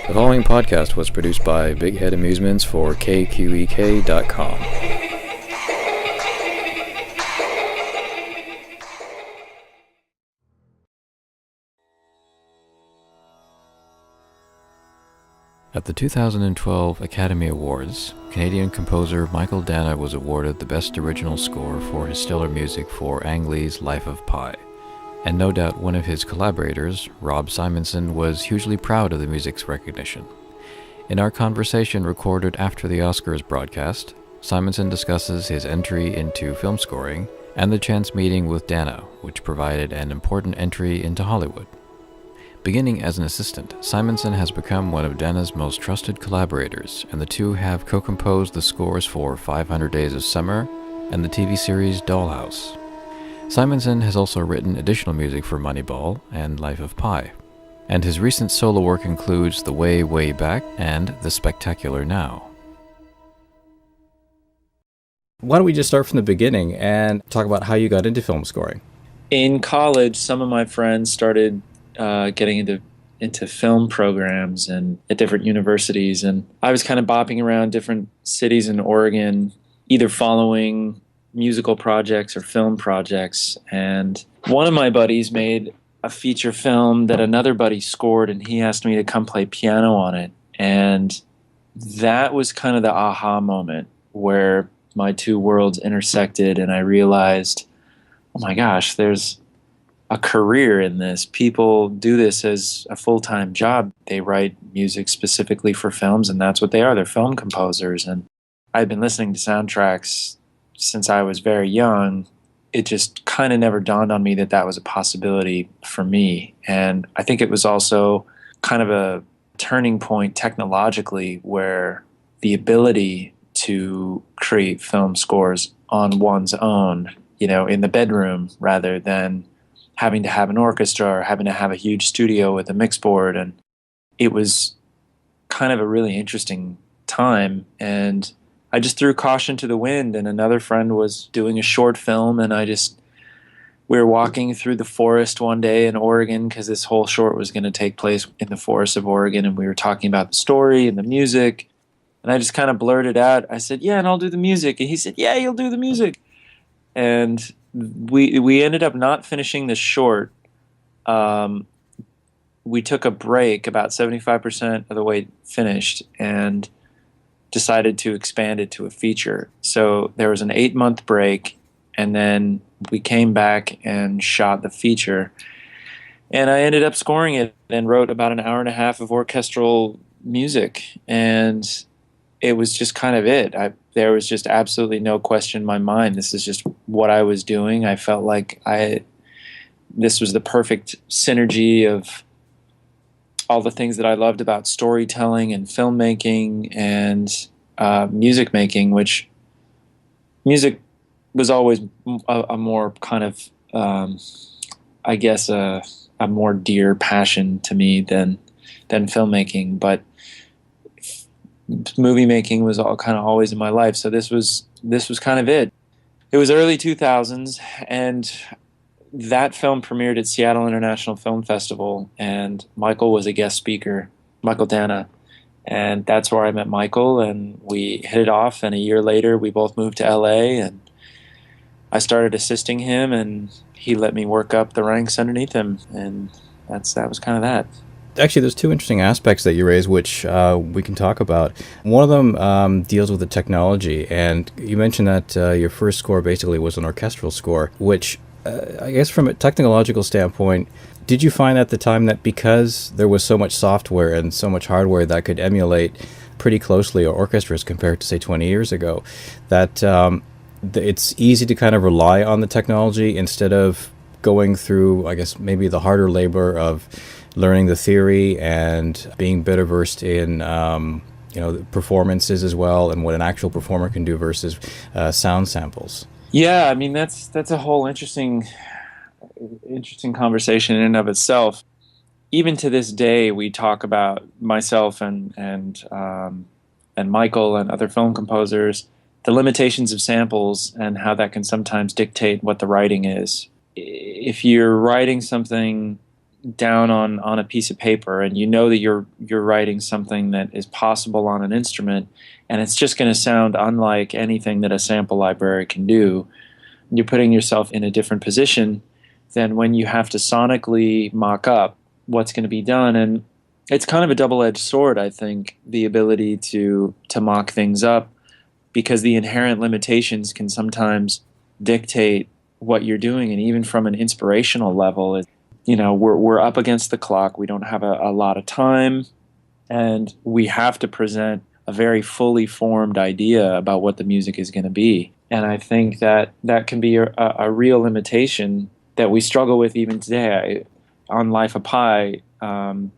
The following podcast was produced by Big Head Amusements for KQEK.com. At the 2012 Academy Awards, Canadian composer Mychael Danna was awarded the Best Original Score for his stellar music for Ang Lee's Life of Pi. And no doubt one of his collaborators, Rob Simonsen, was hugely proud of the music's recognition. In our conversation recorded after the Oscars broadcast, Simonsen discusses his entry into film scoring and the chance meeting with Danna, which provided an important entry into Hollywood. Beginning as an assistant, Simonsen has become one of Danna's most trusted collaborators, and the two have co-composed the scores for 500 Days of Summer and the TV series Dollhouse. Simonsen has also written additional music for Moneyball and Life of Pi, and his recent solo work includes The Way, Way Back and The Spectacular Now. Why don't we just start from the beginning and talk about how you got into film scoring? In college, some of my friends started getting into film programs and at different universities, and I was kind of bopping around different cities in Oregon, either following musical projects or film projects. And one of my buddies made a feature film that another buddy scored, and he asked me to come play piano on it. And that was kind of the aha moment where my two worlds intersected, and I realized, oh my gosh, there's a career in this. People do this as a full-time job. They write music specifically for films, and that's what they are. They're film composers. And I've been listening to soundtracks since I was very young. It just kind of never dawned on me that that was a possibility for me. And I think it was also kind of a turning point technologically, where the ability to create film scores on one's own, in the bedroom, rather than having to have an orchestra or having to have a huge studio with a mix board. And it was kind of a really interesting time. And I just threw caution to the wind, and another friend was doing a short film, and we were walking through the forest one day in Oregon, because this whole short was going to take place in the forest of Oregon, and we were talking about the story and the music, and I just kind of blurted out, I said, yeah, and I'll do the music. And he said, yeah, you'll do the music. And we ended up not finishing the short. We took a break about 75% of the way finished and decided to expand it to a feature. So there was an 8-month break, and then we came back and shot the feature. And I ended up scoring it and wrote about an hour and a half of orchestral music. And it was just kind of it. There was just absolutely no question in my mind. This is just what I was doing. I felt like this was the perfect synergy of all the things that I loved about storytelling and filmmaking and music making, which music was always a more kind of, I guess, a more dear passion to me than filmmaking. But movie making was all kind of always in my life. So this was kind of it. It was early 2000s, and that film premiered at Seattle International Film Festival, and Mychael was a guest speaker, Mychael Danna. And that's where I met Mychael, and we hit it off, and a year later we both moved to LA, and I started assisting him, and he let me work up the ranks underneath him, and that was kind of that. Actually, there's two interesting aspects that you raised, which we can talk about. One of them deals with the technology, and you mentioned that your first score basically was an orchestral score, which I guess from a technological standpoint, did you find at the time that because there was so much software and so much hardware that could emulate pretty closely orchestras compared to, say, 20 years ago, that it's easy to kind of rely on the technology instead of going through, I guess, maybe the harder labor of learning the theory and being better versed in performances as well, and what an actual performer can do versus sound samples? Yeah, I mean that's a whole interesting conversation in and of itself. Even to this day, we talk about, myself and Mychael and other film composers, the limitations of samples and how that can sometimes dictate what the writing is. If you're writing something down on a piece of paper, and you know that you're writing something that is possible on an instrument, and it's just going to sound unlike anything that a sample library can do. You're putting yourself in a different position than when you have to sonically mock up what's going to be done. And it's kind of a double-edged sword, I think, the ability to mock things up, because the inherent limitations can sometimes dictate what you're doing. And even from an inspirational level, we're up against the clock. We don't have a lot of time, and we have to present a very fully formed idea about what the music is going to be. And I think that can be a real limitation that we struggle with even today. On Life of Pi,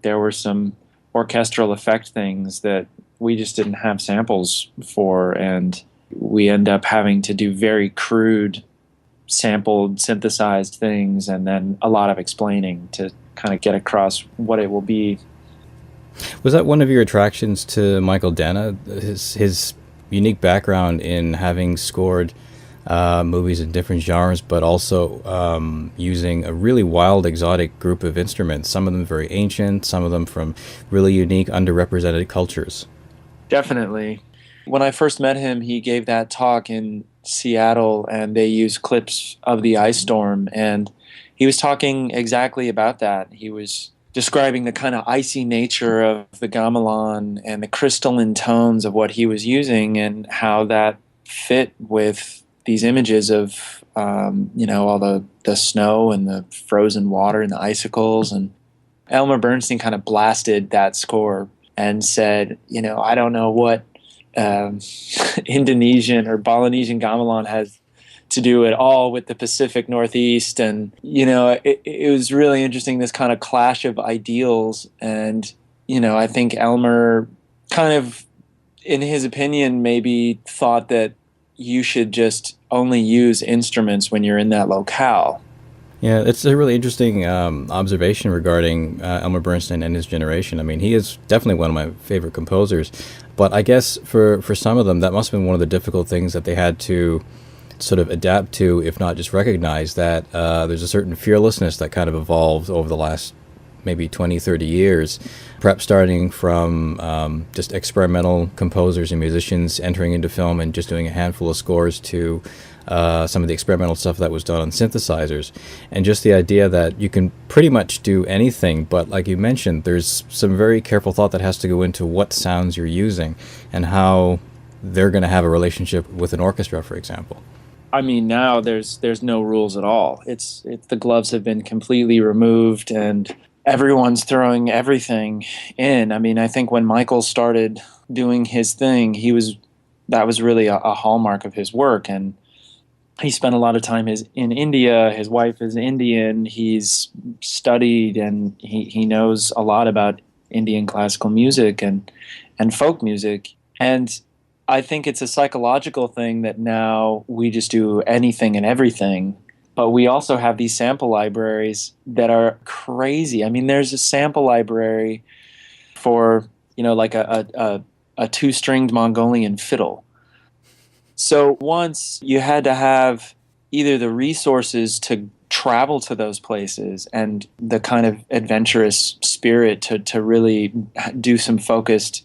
there were some orchestral effect things that we just didn't have samples for, and we end up having to do very crude, sampled, synthesized things, and then a lot of explaining to kind of get across what it will be. Was that one of your attractions to Mychael Danna, his unique background in having scored movies in different genres, but also using a really wild, exotic group of instruments, some of them very ancient, some of them from really unique, underrepresented cultures? Definitely. When I first met him, he gave that talk in Seattle, and they used clips of the ice storm, and he was talking exactly about that. He was describing the kind of icy nature of the gamelan and the crystalline tones of what he was using, and how that fit with these images of all the snow and the frozen water and the icicles. And Elmer Bernstein kind of blasted that score and said, I don't know what Indonesian or Balinesian gamelan has to do at all with the Pacific Northeast. And it was really interesting, this kind of clash of ideals. And I think Elmer kind of, in his opinion, maybe thought that you should just only use instruments when you're in that locale. Yeah, it's a really interesting observation regarding Elmer Bernstein and his generation. I mean, he is definitely one of my favorite composers, but I guess for some of them, that must have been one of the difficult things that they had to sort of adapt to, if not just recognize that there's a certain fearlessness that kind of evolved over the last maybe 20, 30 years, perhaps starting from just experimental composers and musicians entering into film and just doing a handful of scores to some of the experimental stuff that was done on synthesizers. And just the idea that you can pretty much do anything, but like you mentioned, there's some very careful thought that has to go into what sounds you're using and how they're going to have a relationship with an orchestra, for example. I mean, now there's no rules at all. It's the gloves have been completely removed, and everyone's throwing everything in. I mean, I think when Mychael started doing his thing, that was really a hallmark of his work. And he spent a lot of time in India. His wife is Indian. He's studied, and he knows a lot about Indian classical music and folk music. And I think it's a psychological thing that now we just do anything and everything. But we also have these sample libraries that are crazy. I mean, there's a sample library for, like a two-stringed Mongolian fiddle. So once you had to have either the resources to travel to those places and the kind of adventurous spirit to really do some focused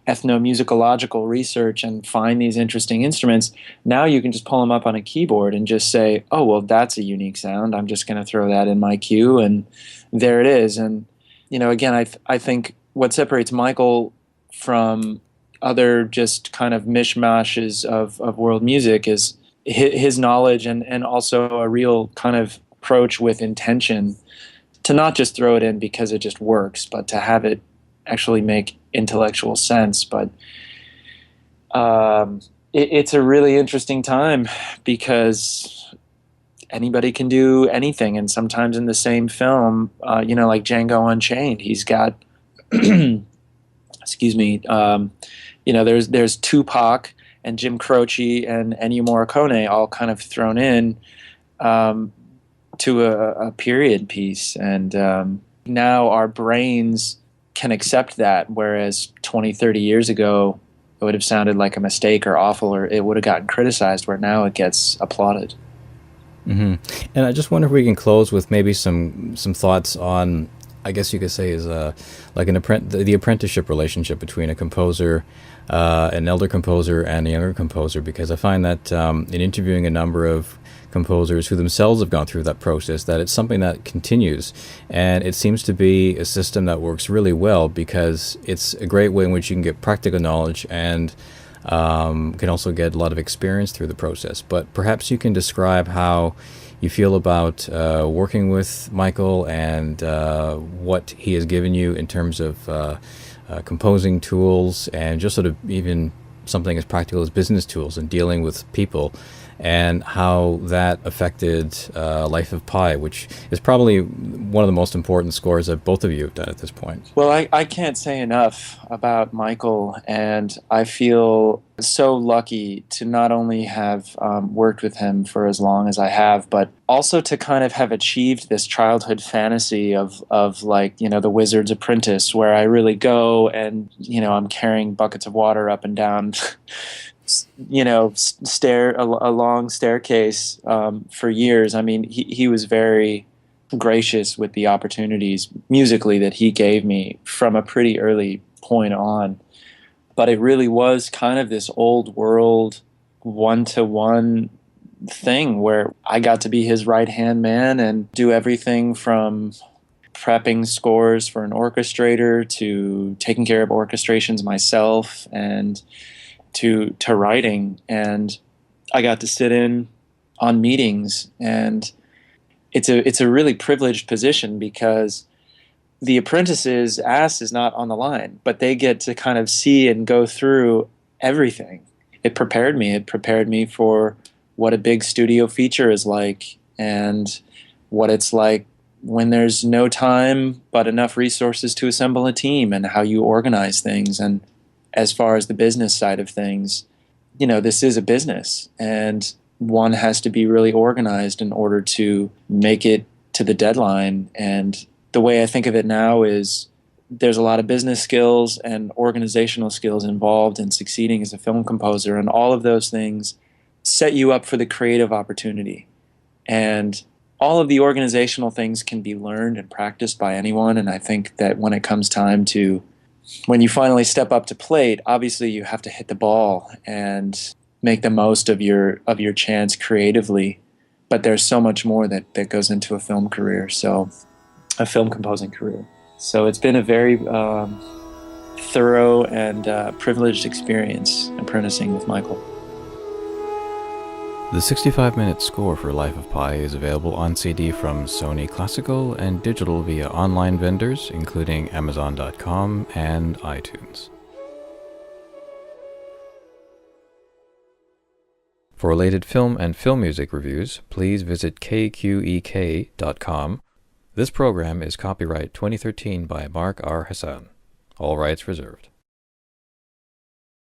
ethnomusicological research and find these interesting instruments. Now you can just pull them up on a keyboard and just say, oh, well, that's a unique sound. I'm just going to throw that in my cue, and there it is. And, again, I think what separates Mychael from other just kind of mishmashes of world music is his knowledge and also a real kind of approach with intention to not just throw it in because it just works, but to have it actually make intellectual sense. But it's a really interesting time because anybody can do anything, and sometimes in the same film, like Django Unchained, he's got excuse me, there's Tupac and Jim Croce and Ennio Morricone all kind of thrown in to a period piece, and now our brains can accept that, whereas 20, 30 years ago, it would have sounded like a mistake or awful, or it would have gotten criticized, where now it gets applauded. Mm-hmm. And I just wonder if we can close with maybe some thoughts on I guess you could say, is like the apprenticeship relationship between a composer, an elder composer, and a younger composer. Because I find that in interviewing a number of composers who themselves have gone through that process, that it's something that continues, and it seems to be a system that works really well because it's a great way in which you can get practical knowledge and can also get a lot of experience through the process. But perhaps you can describe how you feel about working with Mychael and what he has given you in terms of composing tools and just sort of even something as practical as business tools and dealing with people, and how that affected Life of Pi, which is probably one of the most important scores that both of you have done at this point. Well, I can't say enough about Mychael, and I feel so lucky to not only have worked with him for as long as I have, but also to kind of have achieved this childhood fantasy of like, the Wizard's Apprentice, where I really go and, I'm carrying buckets of water up and down a long staircase for years. I mean, he was very gracious with the opportunities musically that he gave me from a pretty early point on. But it really was kind of this old world one-to-one thing where I got to be his right-hand man and do everything from prepping scores for an orchestrator to taking care of orchestrations myself and to writing. And I got to sit in on meetings, and it's a really privileged position because the apprentice's ass is not on the line, but they get to kind of see and go through everything. It prepared me for what a big studio feature is like, and what it's like when there's no time but enough resources to assemble a team, and how you organize things. And as far as the business side of things, this is a business, and one has to be really organized in order to make it to the deadline. And the way I think of it now is there's a lot of business skills and organizational skills involved in succeeding as a film composer, and all of those things set you up for the creative opportunity. And all of the organizational things can be learned and practiced by anyone, and I think that when it comes time to when you finally step up to plate, obviously you have to hit the ball and make the most of your chance creatively. But there's so much more that goes into a film career, so a film composing career. So it's been a very thorough and privileged experience apprenticing with Mychael. The 65-minute score for Life of Pi is available on CD from Sony Classical and digital via online vendors, including Amazon.com and iTunes. For related film and film music reviews, please visit KQEK.com. This program is copyright 2013 by Mark R. Hassan. All rights reserved.